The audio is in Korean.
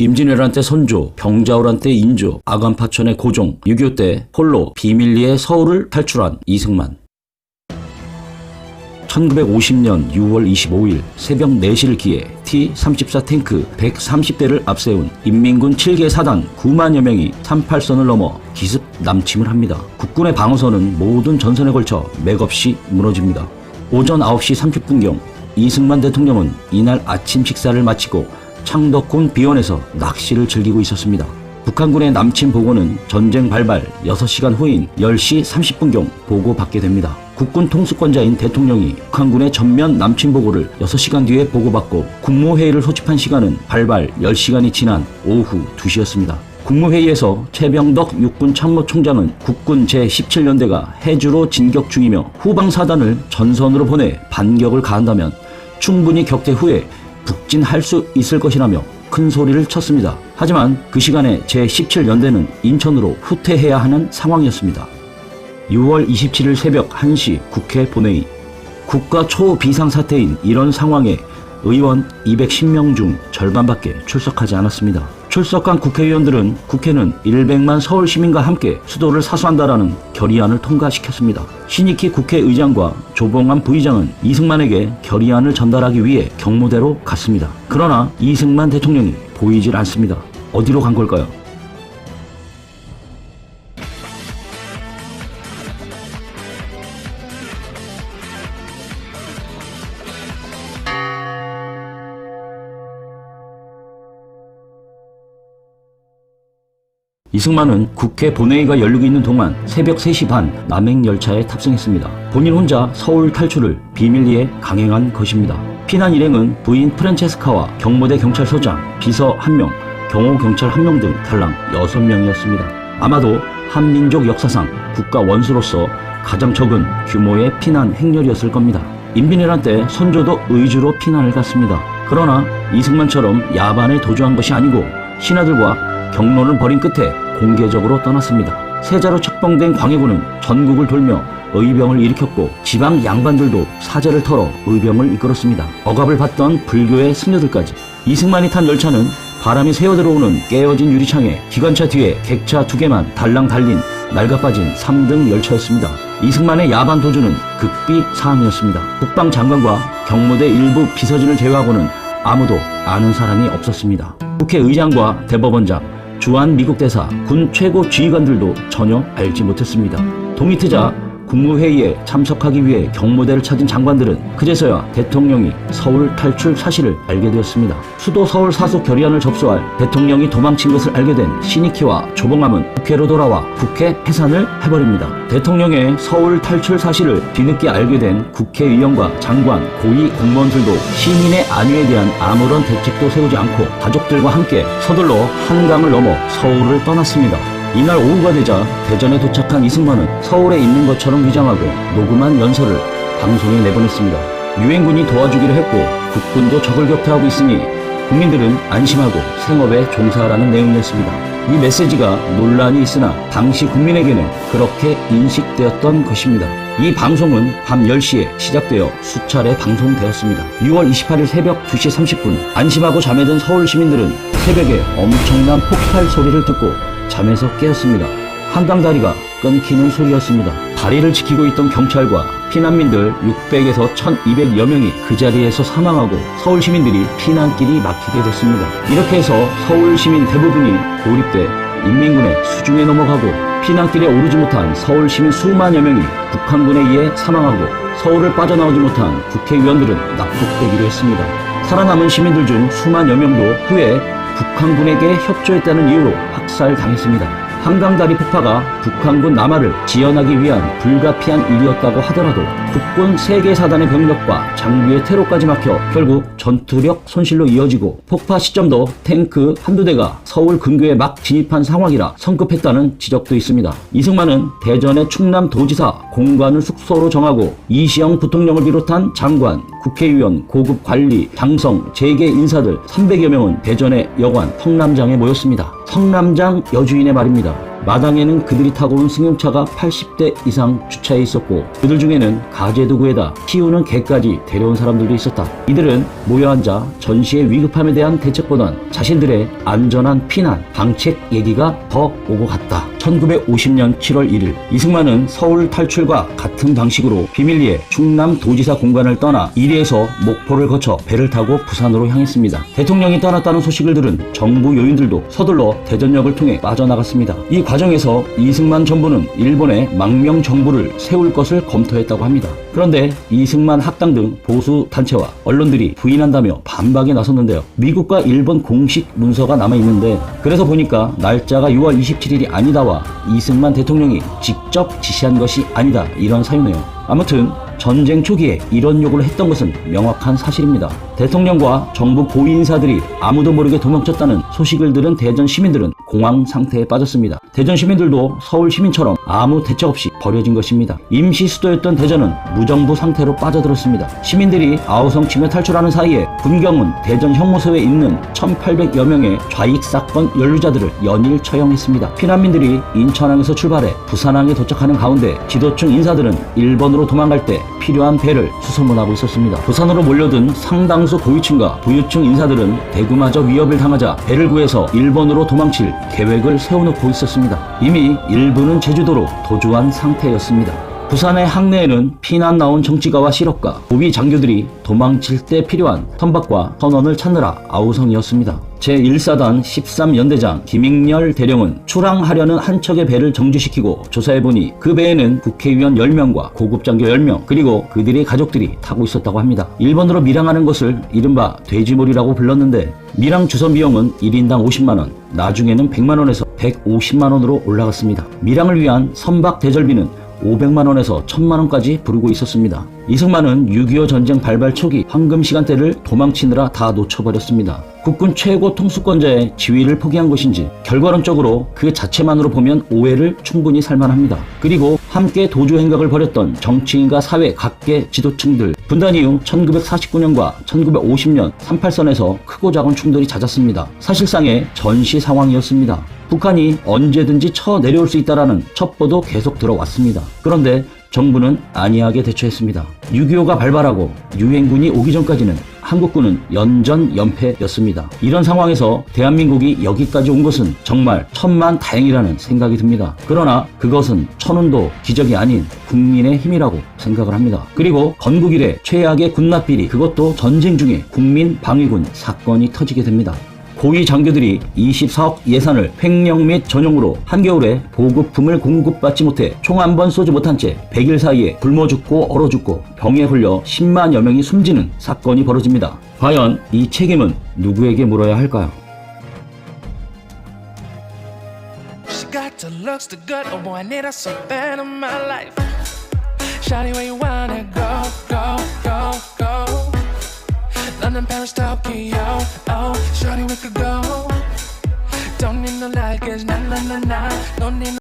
임진왜란 때 선조, 병자호란 때 인조, 아간파천의 고종, 6.25 때 홀로 비밀리에 서울을 탈출한 이승만. 1950년 6월 25일 새벽 4시를 기해 T-34 탱크 130대를 앞세운 인민군 7개 사단 9만여 명이 38선을 넘어 기습 남침을 합니다. 국군의 방어선은 모든 전선에 걸쳐 맥없이 무너집니다. 오전 9시 30분경 이승만 대통령은 이날 아침 식사를 마치고 창덕군 비원에서 낚시를 즐기고 있었습니다. 북한군의 남침 보고는 전쟁 발발 6시간 후인 10시 30분경 보고받게 됩니다. 국군 통수권자인 대통령이 북한군의 전면 남침 보고를 6시간 뒤에 보고받고 국무회의를 소집한 시간은 발발 10시간이 지난 오후 2시였습니다. 국무회의에서 최병덕 육군 참모총장은 국군 제17연대가 해주로 진격 중이며 후방사단을 전선으로 보내 반격을 가한다면 충분히 격퇴 후에 북진할 수 있을 것이라며 큰 소리를 쳤습니다. 하지만 그 시간에 제17연대는 인천으로 후퇴해야 하는 상황이었습니다. 6월 27일 새벽 1시 국회 본회의. 국가 초비상사태인 이런 상황에 의원 210명 중 절반밖에 출석하지 않았습니다. 출석한 국회의원들은 국회는 100만 서울시민과 함께 수도를 사수한다라는 결의안을 통과시켰습니다. 신익희 국회의장과 조봉암 부의장은 이승만에게 결의안을 전달하기 위해 경무대로 갔습니다. 그러나 이승만 대통령이 보이질 않습니다. 어디로 간 걸까요? 이승만은 국회 본회의가 열리고 있는 동안 새벽 3시 반 남행열차에 탑승했습니다. 본인 혼자 서울 탈출을 비밀리에 강행한 것입니다. 피난 일행은 부인 프란체스카와 경무대 경찰서장, 비서 1명, 경호경찰 1명 등 달랑 6명이었습니다. 아마도 한민족 역사상 국가 원수로서 가장 적은 규모의 피난 행렬이었을 겁니다. 임진왜란 때 선조도 의주로 피난을 갔습니다. 그러나 이승만처럼 야반에 도주한 것이 아니고 신하들과 경론을 벌인 끝에 공개적으로 떠났습니다. 세자로 책봉된 광해군은 전국을 돌며 의병을 일으켰고 지방 양반들도 사제를 털어 의병을 이끌었습니다. 억압을 받던 불교의 승려들까지. 이승만이 탄 열차는 바람이 새어들어오는 깨어진 유리창에 기관차 뒤에 객차 2개만 달랑 달린 낡아빠진 3등 열차였습니다. 이승만의 야반 도주는 극비사항이었습니다. 국방장관과 경무대 일부 비서진을 제외하고는 아무도 아는 사람이 없었습니다. 국회의장과 대법원장, 주한 미국 대사, 군 최고 지휘관들도 전혀 알지 못했습니다. 동이 트자 국무회의에 참석하기 위해 경무대를 찾은 장관들은 그제서야 대통령이 서울 탈출 사실을 알게 되었습니다. 수도 서울 사수 결의안을 접수할 대통령이 도망친 것을 알게 된 신익희와 조봉암은 국회로 돌아와 국회 해산을 해버립니다. 대통령의 서울 탈출 사실을 뒤늦게 알게 된 국회의원과 장관, 고위 공무원들도 시민의 안위에 대한 아무런 대책도 세우지 않고 가족들과 함께 서둘러 한강을 넘어 서울을 떠났습니다. 이날 오후가 되자 대전에 도착한 이승만은 서울에 있는 것처럼 위장하고 녹음한 연설을 방송에 내보냈습니다. 유엔군이 도와주기로 했고 국군도 적을 격퇴하고 있으니 국민들은 안심하고 생업에 종사하라는 내용이었습니다. 이 메시지가 논란이 있으나 당시 국민에게는 그렇게 인식되었던 것입니다. 이 방송은 밤 10시에 시작되어 수차례 방송되었습니다. 6월 28일 새벽 2시 30분 안심하고 잠에 든 서울 시민들은 새벽에 엄청난 폭발 소리를 듣고 잠에서 깨었습니다. 한강 다리가 끊기는 소리였습니다. 다리를 지키고 있던 경찰과 피난민들 600에서 1200여 명이 그 자리에서 사망하고 서울 시민들이 피난길이 막히게 됐습니다. 이렇게 해서 서울 시민 대부분이 고립돼 인민군의 수중에 넘어가고 피난길에 오르지 못한 서울 시민 수만여 명이 북한군에 의해 사망하고 서울을 빠져나오지 못한 국회의원들은 납북되기로 했습니다. 살아남은 시민들 중 수만여 명도 후에 북한군에게 협조했다는 이유로 학살당했습니다. 한강다리 폭파가 북한군 남하를 지연하기 위한 불가피한 일이었다고 하더라도 국군 3개 사단의 병력과 장비의 퇴로까지 막혀 결국 전투력 손실로 이어지고 폭파 시점도 탱크 한두 대가 서울 근교에 막 진입한 상황이라 성급했다는 지적도 있습니다. 이승만은 대전의 충남도지사 공관을 숙소로 정하고 이시영 부통령을 비롯한 장관, 국회의원, 고급 관리, 장성, 재계 인사들 300여 명은 대전의 여관 성남장에 모였습니다. 성남장 여주인의 말입니다. 마당에는 그들이 타고 온 승용차가 80대 이상 주차해 있었고 그들 중에는 가재도구에다 키우는 개까지 데려온 사람들도 있었다. 이들은 모여 앉아 전시의 위급함에 대한 대책보단 자신들의 안전한 피난, 방책 얘기가 더 오고 갔다. 1950년 7월 1일 이승만은 서울 탈출과 같은 방식으로 비밀리에 충남도지사 공관을 떠나 이리에서 목포를 거쳐 배를 타고 부산으로 향했습니다. 대통령이 떠났다는 소식을 들은 정부 요인들도 서둘러 대전역을 통해 빠져나갔습니다. 이 과정에서 이승만 정부는 일본의 망명 정부를 세울 것을 검토했다고 합니다. 그런데 이승만 학당 등 보수 단체와 언론들이 부인한다며 반박에 나섰는데요. 미국과 일본 공식 문서가 남아있는데 그래서 보니까 날짜가 6월 27일이 아니다와 이승만 대통령이 직접 지시한 것이 아니다 이런 사유네요. 아무튼 전쟁 초기에 이런 요구를 했던 것은 명확한 사실입니다. 대통령과 정부 고위 인사들이 아무도 모르게 도망쳤다는 소식을 들은 대전 시민들은 공황 상태에 빠졌습니다. 대전 시민들도 서울 시민처럼 아무 대책 없이 버려진 것입니다. 임시 수도였던 대전은 무정부 상태로 빠져들었습니다. 시민들이 아우성 치며 탈출하는 사이에 군경은 대전 형무소에 있는 1800여 명의 좌익 사건 연루자들을 연일 처형했습니다. 피난민들이 인천항에서 출발해 부산항에 도착하는 가운데 지도층 인사들은 일본으로 도망갈 때 필요한 배를 수소문하고 있었습니다. 부산으로 몰려든 상당수 고위층과 부유층 인사들은 대구마저 위협을 당하자 배를 구해서 일본으로 도망칠 계획을 세워놓고 있었습니다. 이미 일부는 제주도로 도주한 상태였습니다. 부산의 항내에는 피난 나온 정치가와 실업가, 고위 장교들이 도망칠 때 필요한 선박과 선원을 찾느라 아우성이었습니다. 제1사단 13연대장 김익렬 대령은 출항하려는 한 척의 배를 정지시키고 조사해보니 그 배에는 국회의원 10명과 고급 장교 10명 그리고 그들의 가족들이 타고 있었다고 합니다. 일본으로 밀항하는 것을 이른바 돼지몰이라고 불렀는데 밀항 주선 비용은 1인당 50만원, 나중에는 100만원에서 150만원으로 올라갔습니다. 밀항을 위한 선박 대절비는 500만원에서 1000만원까지 부르고 있었습니다. 이승만은 6.25 전쟁 발발 초기 황금 시간대를 도망치느라 다 놓쳐버렸습니다. 국군 최고 통수권자의 지위를 포기한 것인지 결과론적으로 그 자체만으로 보면 오해를 충분히 살만합니다. 그리고 함께 도주 행각을 벌였던 정치인과 사회 각계 지도층들 분단 이후 1949년과 1950년 38선에서 크고 작은 충돌이 잦았습니다. 사실상의 전시 상황이었습니다. 북한이 언제든지 쳐내려올 수 있다라는 첩보도 계속 들어왔습니다. 그런데 정부는 안이하게 대처했습니다. 6.25가 발발하고 유엔군이 오기 전까지는 한국군은 연전연패였습니다. 이런 상황에서 대한민국이 여기까지 온 것은 정말 천만다행이라는 생각이 듭니다. 그러나 그것은 천운도 기적이 아닌 국민의 힘이라고 생각을 합니다. 그리고 건국 이래 최악의 군납비리, 그것도 전쟁 중에 국민방위군 사건이 터지게 됩니다. 고위 장교들이 24억 예산을 횡령 및 전용으로 한겨울에 보급품을 공급받지 못해 총 한 번 쏘지 못한 채 100일 사이에 굶어 죽고 얼어 죽고 병에 걸려 10만여 명이 숨지는 사건이 벌어집니다. 과연 이 책임은 누구에게 물어야 할까요? London, Paris, Tokyo, oh, shorty we could go. Don't need no luggage, nah, nah, nah, nah. Don't need